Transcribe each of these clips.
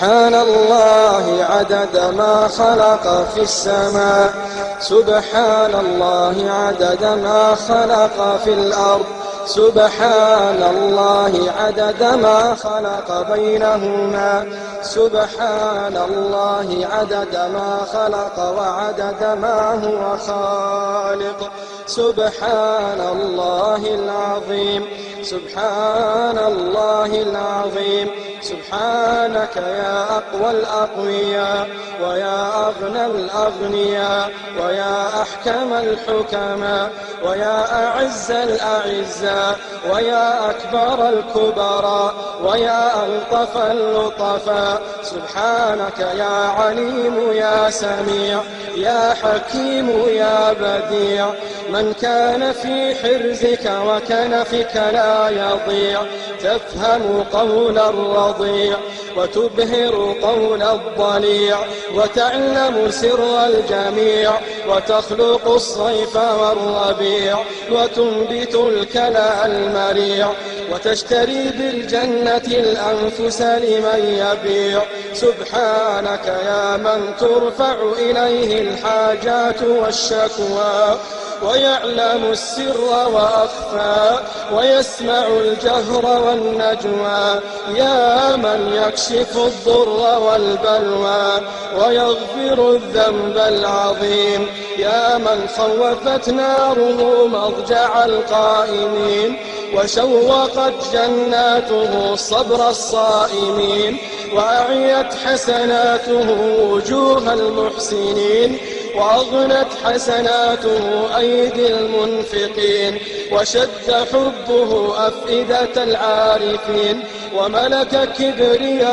سبحان الله عدد ما خلق في السماء، سبحان الله عدد ما خلق في الأرض، سبحان الله عدد ما خلق بينهما، سبحان الله عدد ما خلق وعدد ما هو خالق. سبحان الله العظيم، سبحان الله العظيم. سبحانك يا أقوى الأقوياء، ويا أغنى الأغنياء، ويا أحكم الحكماء، ويا أعز الأعزاء، ويا أكبر الكبراء، ويا ألطف اللطفاء. سبحانك يا عليم يا سميع، يا حكيم يا بديع. من كان في حرزك وكنفك لا يضيع، تفهم قول الرضيع وتبهر قول الضليع، وتعلم سر الجميع، وتخلق الصيف والربيع، وتنبت الكلى المريع، وتشتري بالجنة الأنفس لمن يبيع. سبحانك يا من ترفع إليه الحاجات والشكوى، ويعلم السر وأخفى، ويسمع الجهر والنجوى. يا من يكشف الضر والبلوى، ويغفر الذنب العظيم. يا من خوفت ناره مضجع القائمين، وشوقت جناته صبر الصائمين، وأعيت حسناته وجوه المحسنين، وأغنت حسناته أيدي المنفقين، وشد حبه أفئدة العارفين، وملك كبرياؤه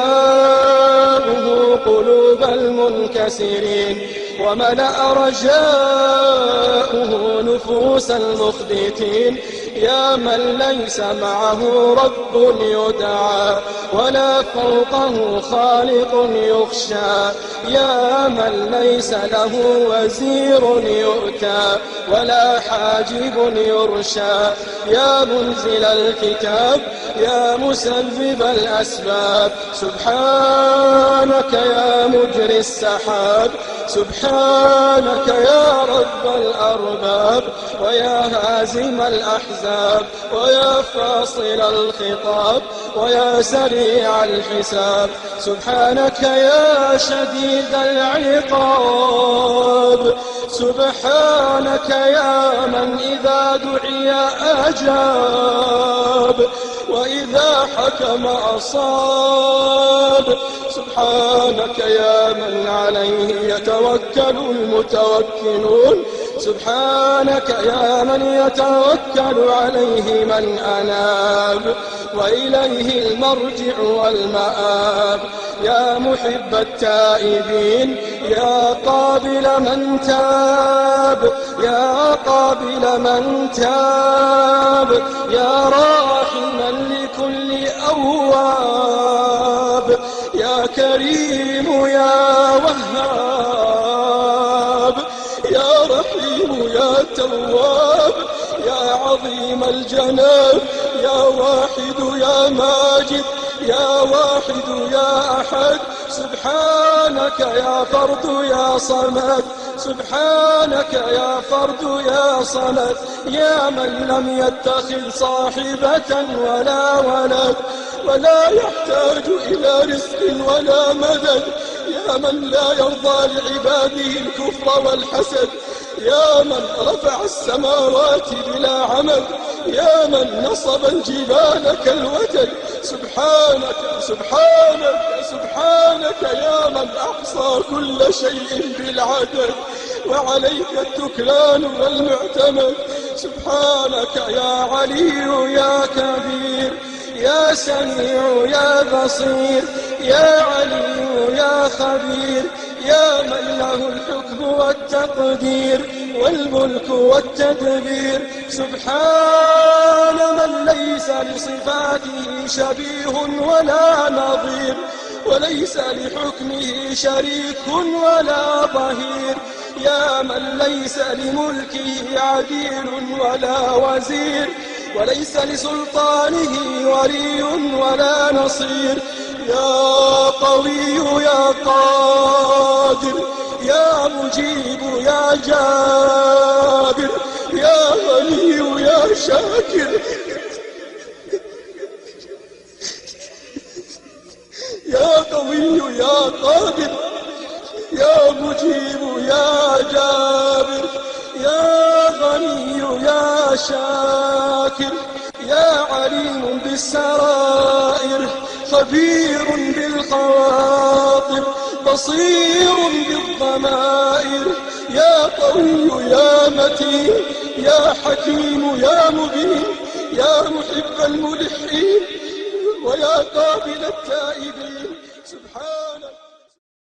قلوب المنكسرين، وملأ رجاؤه نفوس المخبتين. يا من ليس معه رب يدعى، ولا فوقه خالق يخشى. يا من ليس له وزير يؤتى، ولا حاجب يرشى. يا منزل الكتاب، يا مسبب الأسباب. سبحانك يا مجري السحاب، سبحانك يا رب الأرباب، ويا هازم الأحزاب، ويا فاصل الخطاب، ويا سريع الحساب. سبحانك يا شديد العقاب، سبحانك يا من إذا دعي أجاب، وإذا حكم أصاب. سبحانك يا من عليه يتوكل المتوكلون، سبحانك يا من يتوكل عليه من أناب، وإليه المرجع والمآب. يا محب التائبين، يا قابل من تاب، يا قابل من تاب، يا راحما لكل أواب، يا كريم يا وهاب، يا رحيم يا تواب، يا عظيم الجناب، يا واحد يا ماجد، يا واحد يا أحد. سبحانك يا فرد يا صمد، سبحانك يا فرد يا صمد. يا من لم يتخذ صاحبة ولا ولد، ولا يحتاج إلى رزق ولا مدد. يا من لا يرضى لعباده الكفر والحسد. يا من رفع السماوات بلا عمد، يا من نصب الجبال كالوتد. سبحانك سبحانك سبحانك يا من أحصى كل شيء بالعدد، وعليك التكلان والمعتمد. سبحانك يا علي يا كبير، يا سميع يا بصير، يا عليم يا خبير. يا من له الحكم والتقدير والملك والتدبير. سبحان من ليس لصفاته شبيه ولا نظير، وليس لحكمه شريك ولا ظهير. يا من ليس لملكه عديل ولا وزير، وليس لسلطانه ولي ولا نصير. يا قوي يا قادر يا مجيب يا جابر يا غني يا شاكر يا قوي يا قادر يا مجيب يا جابر يا غني يا شاكر يا عليم بالسرائر خبير بالخواطر بصير بالضمائر يا قوي يا متين يا حكيم يا مبين يا محب الملحين ويا قابل التائبين سبحان